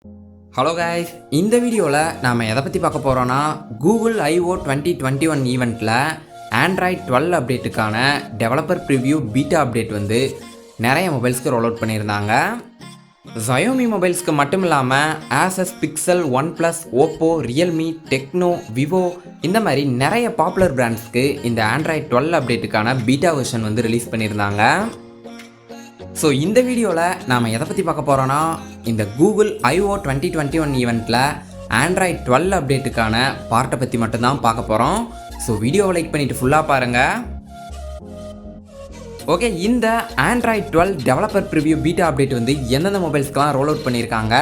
Hello guys, இந்த வீடியோல நாம எதை பத்தி பார்க்க போறோம்னா Google I/O 2021 ஈவென்ட்ல Android 12 அப்டேட்டுக்கான டெவலப்பர் ப்ரிவ்யூ பீட்டா அப்டேட் வந்து நிறைய மொபைல்ஸ்க்கு ரோல் அவுட் பண்ணியிருந்தாங்க. Xiaomi மொபைல்ஸ்க்கு மட்டும் இல்லாமல் ASUS, Pixel, OnePlus, OPPO, Realme, TECNO, Vivo இந்த மாதிரி நிறைய பாப்புலர் பிராண்ட்ஸ்க்கு இந்த Android 12 அப்டேட்டுக்கான பீட்டா வெர்ஷன் வந்து ரிலீஸ் பண்ணியிருந்தாங்க. ஸோ இந்த வீடியோவில் நாம் எதை பற்றி பார்க்க போகிறோன்னா இந்த Google I/O 2021 ஈவெண்ட்டில் Android 12 அப்டேட்டுக்கான பார்ட்டை பற்றி மட்டும்தான் பார்க்க போகிறோம். ஸோ வீடியோவை லைக் பண்ணிவிட்டு ஃபுல்லாக பாருங்கள். ஓகே, இந்த Android 12 developer preview beta update வந்து எந்தெந்த மொபைல்ஸ்க்கெலாம் ரோல் அவுட் பண்ணியிருக்காங்க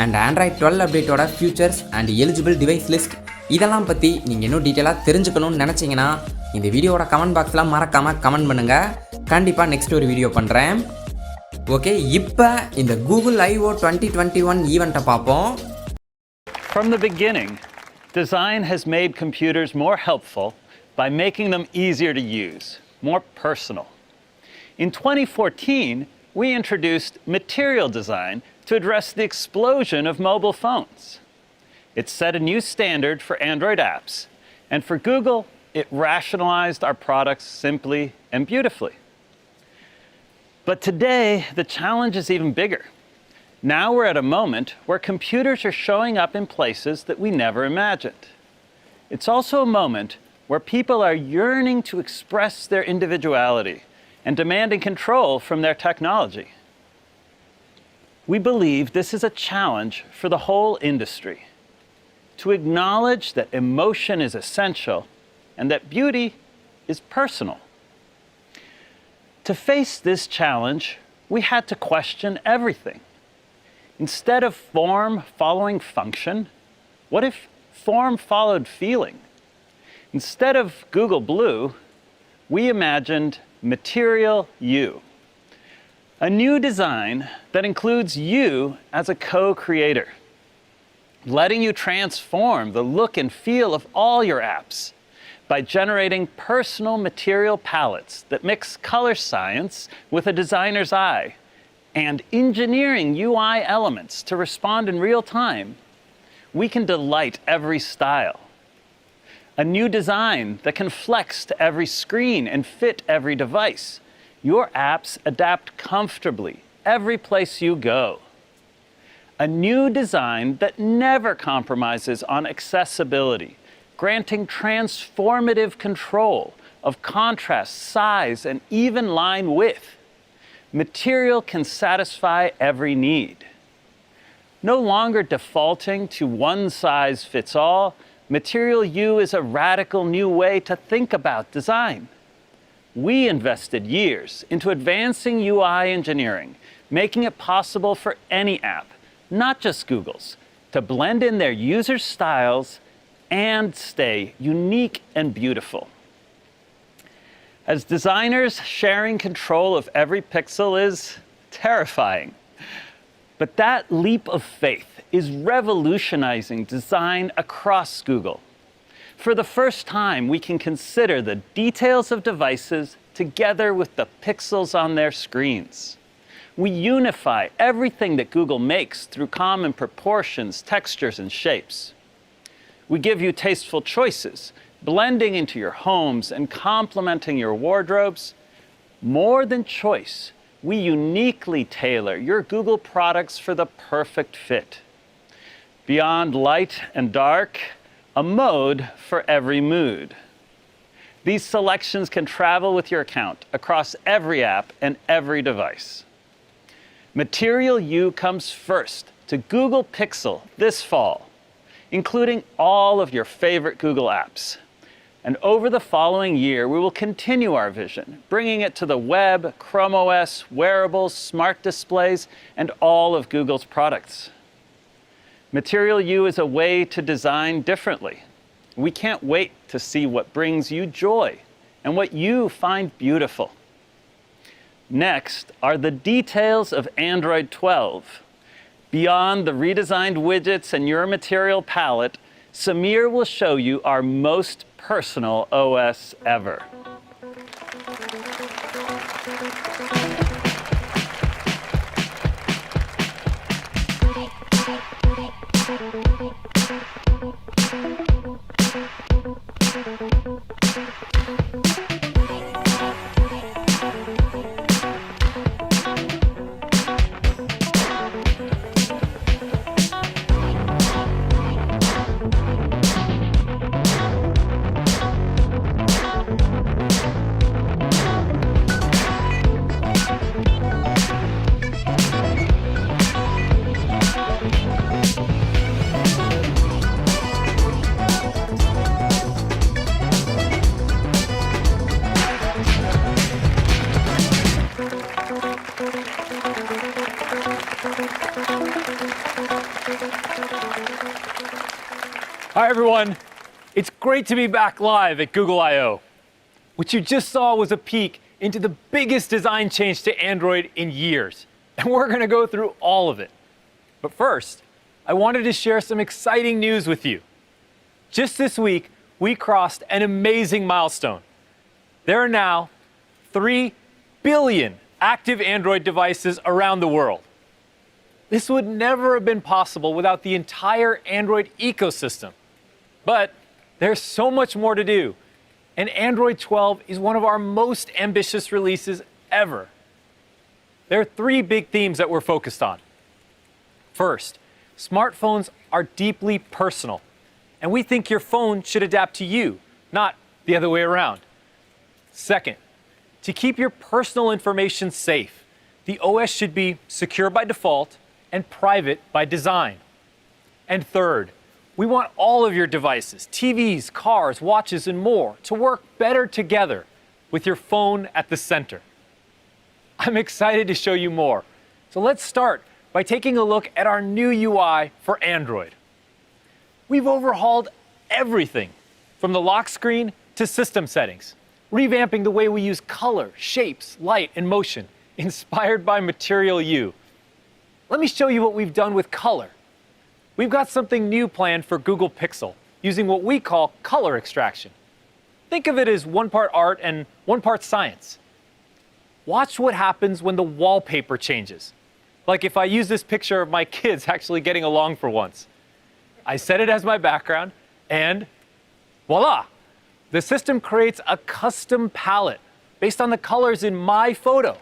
அண்ட் Android 12 அப்டேட்டோட features and eligible device list இதெல்லாம் பற்றி நீங்கள் இன்னும் டீட்டெயிலாக தெரிஞ்சுக்கணும்னு நினச்சிங்கன்னா இந்த வீடியோட கமெண்ட் பாக்ஸில் மறக்காமல் கமெண்ட் பண்ணுங்கள். கண்டிப்பாக நெக்ஸ்ட் ஒரு வீடியோ பண்ணுறேன். ஓகே, இப்போ இந்த Google I/O 2021 ஈவெண்ட்டை பார்ப்போம். From the beginning, design has made computers more helpful by making them easier to use, more personal. In 2014, we introduced material design to address the explosion of mobile phones. It set a new standard for Android apps, and for Google, it rationalized our products simply and beautifully. But today, the challenge is even bigger. Now we're at a moment where computers are showing up in places that we never imagined. It's also a moment where people are yearning to express their individuality and demanding control from their technology. We believe this is a challenge for the whole industry. To acknowledge that emotion is essential and that beauty is personal. To face this challenge, we had to question everything. Instead of form following function, what if form followed feeling? Instead of Google Blue, we imagined Material U, a new design that includes you as a co-creator, letting you transform the look and feel of all your apps by generating personal material palettes that mix color science with a designer's eye and engineering UI elements to respond in real time. We can delight every style. A new design that can flex to every screen and fit every device. Your apps adapt comfortably every place you go. A new design that never compromises on accessibility, granting transformative control of contrast, size, and even line width. Material can satisfy every need. No longer defaulting to one size fits all, Material U is a radical new way to think about design. We invested years into advancing UI engineering, making it possible for any app, not just Google's, to blend in their users' styles and stay unique and beautiful. As designers, sharing control of every pixel is terrifying. But that leap of faith is revolutionizing design across Google. For the first time, we can consider the details of devices together with the pixels on their screens. We unify everything that Google makes through common proportions, textures, and shapes. We give you tasteful choices, blending into your homes and complementing your wardrobes. More than choice, we uniquely tailor your Google products for the perfect fit. Beyond light and dark, a mode for every mood. These selections can travel with your account across every app and every device. Material U comes first to Google Pixel this fall, including all of your favorite Google apps. And over the following year, we will continue our vision, bringing it to the web, Chrome OS, wearables, smart displays, and all of Google's products. Material U is a way to design differently. We can't wait to see what brings you joy and what you find beautiful. Next are the details of Android 12. Beyond the redesigned widgets and your material palette, Samir will show you our most personal OS ever. Hi everyone, it's great to be back live at Google I/O. What you just saw was a peek into the biggest design change to Android in years, and we're going to go through all of it. But first, I wanted to share some exciting news with you. Just this week, we crossed an amazing milestone. There are now 3 billion active Android devices around the world. This would never have been possible without the entire Android ecosystem. But there's so much more to do, and Android 12 is one of our most ambitious releases ever. There are 3 big themes that we're focused on. First, smartphones are deeply personal, and we think your phone should adapt to you, not the other way around. Second, to keep your personal information safe, the OS should be secure by default and private by design. And third, we want all of your devices, TVs, cars, watches, and more, to work better together with your phone at the center. I'm excited to show you more. So let's start by taking a look at our new UI for Android. We've overhauled everything from the lock screen to system settings, revamping the way we use color, shapes, light, and motion, inspired by Material You. Let me show you what we've done with color. We've got something new planned for Google Pixel, using what we call color extraction. Think of it as 1 part art and 1 part science. Watch what happens when the wallpaper changes. Like if I use this picture of my kids actually getting along for once. I set it as my background, and voila! The system creates a custom palette based on the colors in my photo.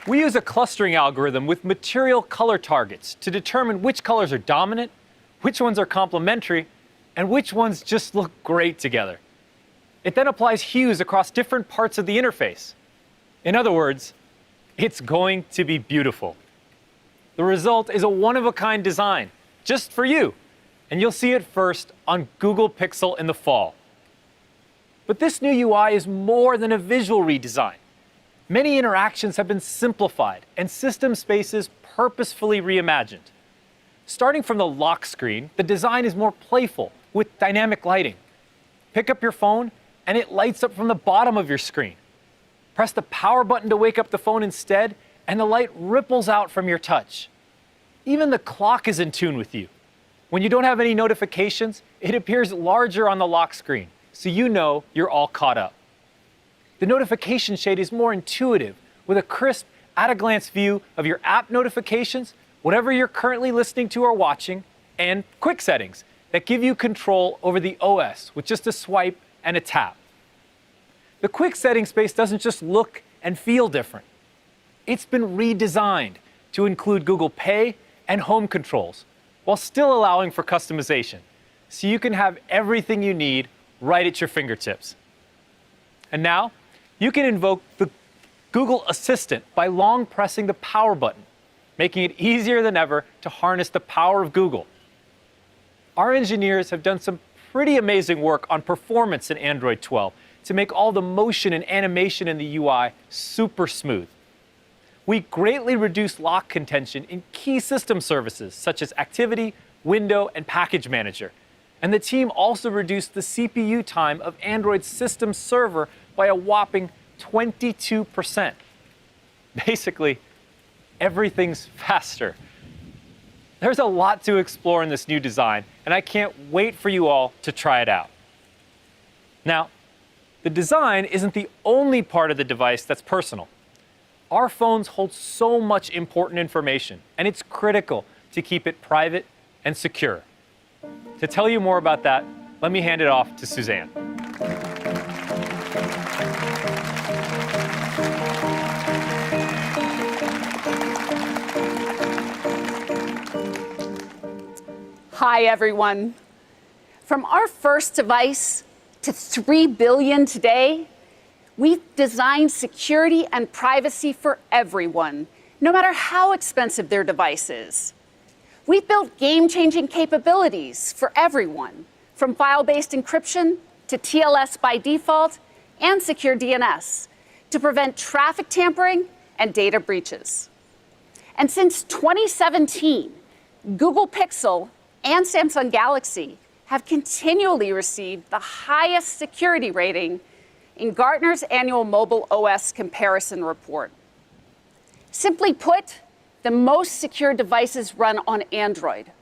We use a clustering algorithm with material color targets to determine which colors are dominant, which ones are complementary, and which ones just look great together. It then applies hues across different parts of the interface. In other words, it's going to be beautiful. The result is a one-of-a-kind design, just for you, and you'll see it first on Google Pixel in the fall. But this new UI is more than a visual redesign. Many interactions have been simplified and system spaces purposefully reimagined. Starting from the lock screen, the design is more playful with dynamic lighting. Pick up your phone and it lights up from the bottom of your screen. Press the power button to wake up the phone instead, and the light ripples out from your touch. Even the clock is in tune with you. When you don't have any notifications, it appears larger on the lock screen, so you know you're all caught up. The notification shade is more intuitive, with a crisp, at-a-glance view of your app notifications, whatever you're currently listening to or watching, and quick settings that give you control over the OS with just a swipe and a tap. The quick setting space doesn't just look and feel different. It's been redesigned to include Google Pay and home controls, while still allowing for customization, so you can have everything you need right at your fingertips. And now, you can invoke the Google Assistant by long pressing the power button, making it easier than ever to harness the power of Google. Our engineers have done some pretty amazing work on performance in Android 12 to make all the motion and animation in the UI super smooth. We greatly reduced lock contention in key system services such as Activity, Window, and Package Manager. And the team also reduced the CPU time of Android's system server by a whopping 22%. Basically, everything's faster. There's a lot to explore in this new design, and I can't wait for you all to try it out. Now, the design isn't the only part of the device that's personal. Our phones hold so much important information, and it's critical to keep it private and secure. To tell you more about that, let me hand it off to Suzanne. Hi, everyone. From our first device to 3 billion today, we've designed security and privacy for everyone, no matter how expensive their device is. We've built game-changing capabilities for everyone, from file-based encryption to TLS by default and secure DNS to prevent traffic tampering and data breaches. And since 2017, Google Pixel and Samsung Galaxy have continually received the highest security rating in Gartner's annual Mobile OS Comparison Report. Simply put, the most secure devices run on Android.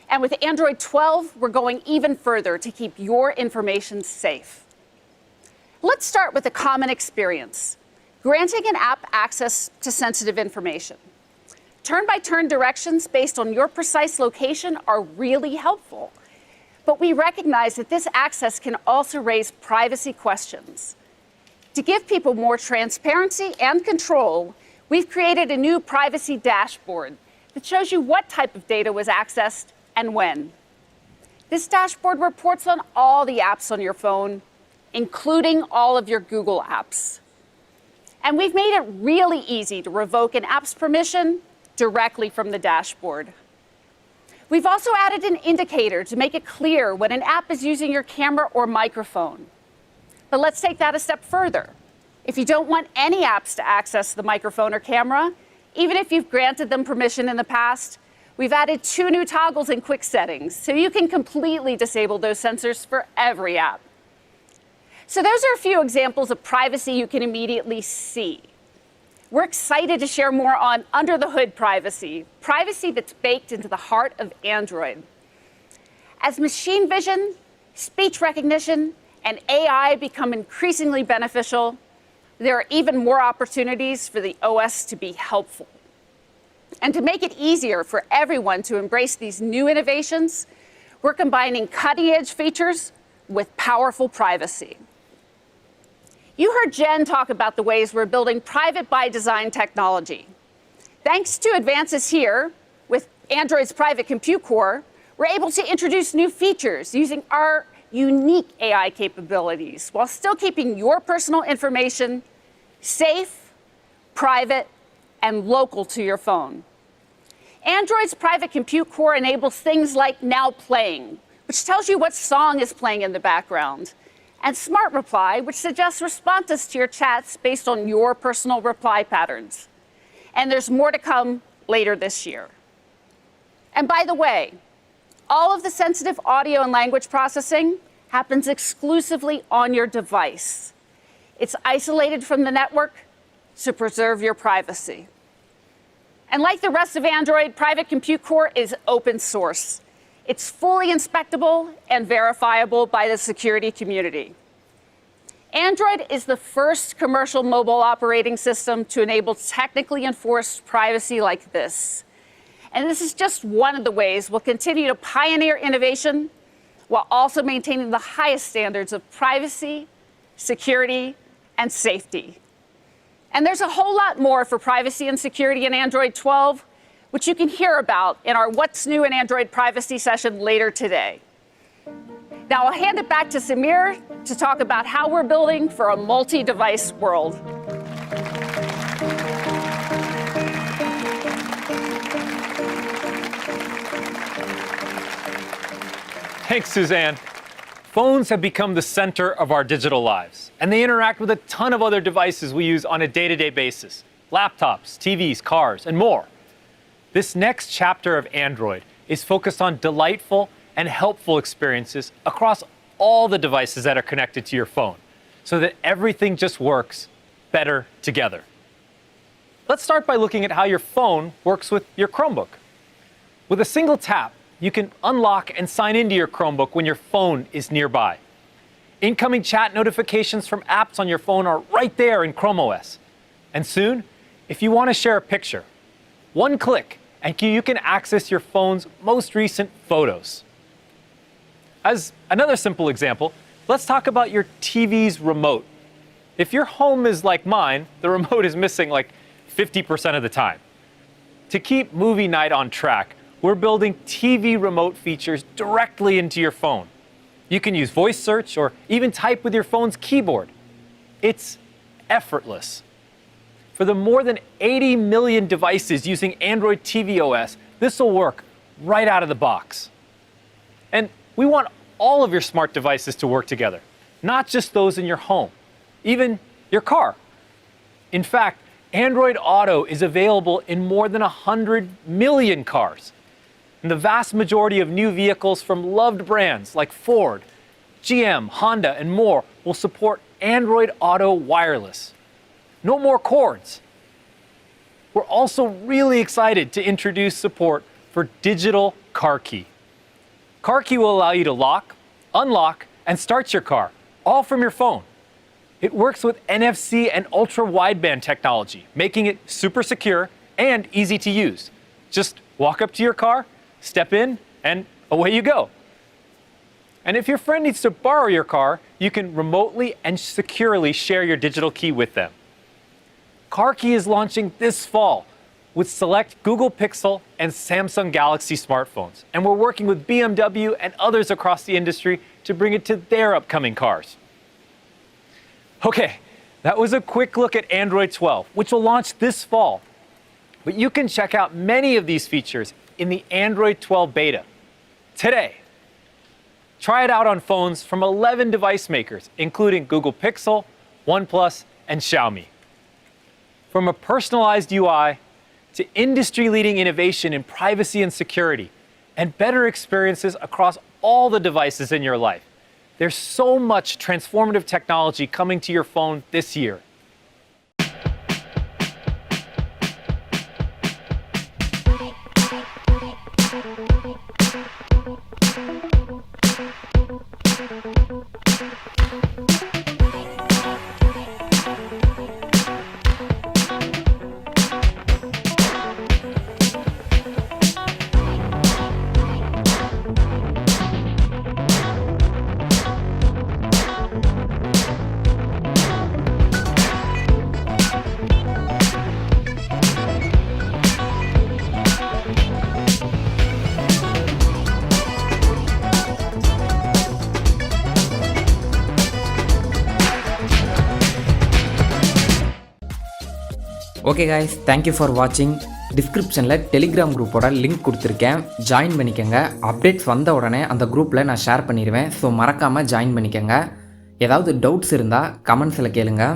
And with Android 12, we're going even further to keep your information safe. Let's start with a common experience, granting an app access to sensitive information. Turn-by-turn directions based on your precise location are really helpful. But we recognize that this access can also raise privacy questions. To give people more transparency and control, we've created a new privacy dashboard that shows you what type of data was accessed and when. This dashboard reports on all the apps on your phone, including all of your Google apps. And we've made it really easy to revoke an app's permission directly from the dashboard. We've also added an indicator to make it clear when an app is using your camera or microphone. But let's take that a step further. If you don't want any apps to access the microphone or camera, even if you've granted them permission in the past, we've added 2 new toggles in quick settings, so you can completely disable those sensors for every app. So those are a few examples of privacy you can immediately see. We're excited to share more on under-the-hood privacy, privacy that's baked into the heart of Android. As machine vision, speech recognition, and AI become increasingly beneficial, there are even more opportunities for the OS to be helpful. And to make it easier for everyone to embrace these new innovations, we're combining cutting-edge features with powerful privacy. You heard Jen talk about the ways we're building private by design technology. Thanks to advances here with Android's private compute core, we're able to introduce new features using our unique AI capabilities while still keeping your personal information safe, private, and local to your phone. Android's private compute core enables things like Now Playing, which tells you what song is playing in the background, and Smart Reply, which suggests responses to your chats based on your personal reply patterns. And there's more to come later this year. And by the way, all of the sensitive audio and language processing happens exclusively on your device. It's isolated from the network to preserve your privacy. And like the rest of Android, Private Compute Core is open source. It's fully inspectable and verifiable by the security community. Android is the first commercial mobile operating system to enable technically enforced privacy like this. And this is just one of the ways we'll continue to pioneer innovation while also maintaining the highest standards of privacy, security, and safety. And there's a whole lot more for privacy and security in Android 12, which you can hear about in our What's New in Android Privacy session later today. Now I'll hand it back to Samir to talk about how we're building for a multi-device world. Thanks, Suzanne. Phones have become the center of our digital lives, and they interact with a ton of other devices we use on a day-to-day basis. Laptops, TVs, cars, and more. This next chapter of Android is focused on delightful and helpful experiences across all the devices that are connected to your phone, so that everything just works better together. Let's start by looking at how your phone works with your Chromebook. With a single tap, you can unlock and sign into your Chromebook when your phone is nearby. Incoming chat notifications from apps on your phone are right there in Chrome OS. And soon, if you want to share a picture, one click and you can access your phone's most recent photos. As another simple example, let's talk about your TV's remote. If your home is like mine, the remote is missing like 50% of the time. To keep movie night on track, we're building TV remote features directly into your phone. You can use voice search or even type with your phone's keyboard. It's effortless. For the more than 80 million devices using Android TV OS, this will work right out of the box. And we want all of your smart devices to work together, not just those in your home, even your car. In fact, Android Auto is available in more than 100 million cars. And the vast majority of new vehicles from loved brands like Ford, GM, Honda, and more will support Android Auto Wireless. No more cords. We're also really excited to introduce support for digital car key. Car key will allow you to lock, unlock, and start your car, all from your phone. It works with NFC and ultra-wideband technology, making it super secure and easy to use. Just walk up to your car, step in, and away you go. And if your friend needs to borrow your car, you can remotely and securely share your digital key with them. Car key is launching this fall with select Google Pixel and Samsung Galaxy smartphones. And we're working with BMW and others across the industry to bring it to their upcoming cars. Okay, that was a quick look at Android 12, which will launch this fall. But you can check out many of these features in the Android 12 beta today. Try it out on phones from 11 device makers, including Google Pixel, OnePlus, and Xiaomi. From a personalized UI to industry-leading innovation in privacy and security, and better experiences across all the devices in your life. There's so much transformative technology coming to your phone this year. Okay guys, thank you for வாட்சிங். டிஸ்கிரிப்ஷனில் Telegram குரூப்போட link கொடுத்துருக்கேன், join பண்ணிக்கோங்க. Updates வந்த உடனே அந்த குரூப்பில் நான் ஷேர் பண்ணிடுவேன். ஸோ மறக்காமல் ஜாயின் பண்ணிக்கோங்க. ஏதாவது டவுட்ஸ் இருந்தால் கமெண்ட்ஸில் கேளுங்க.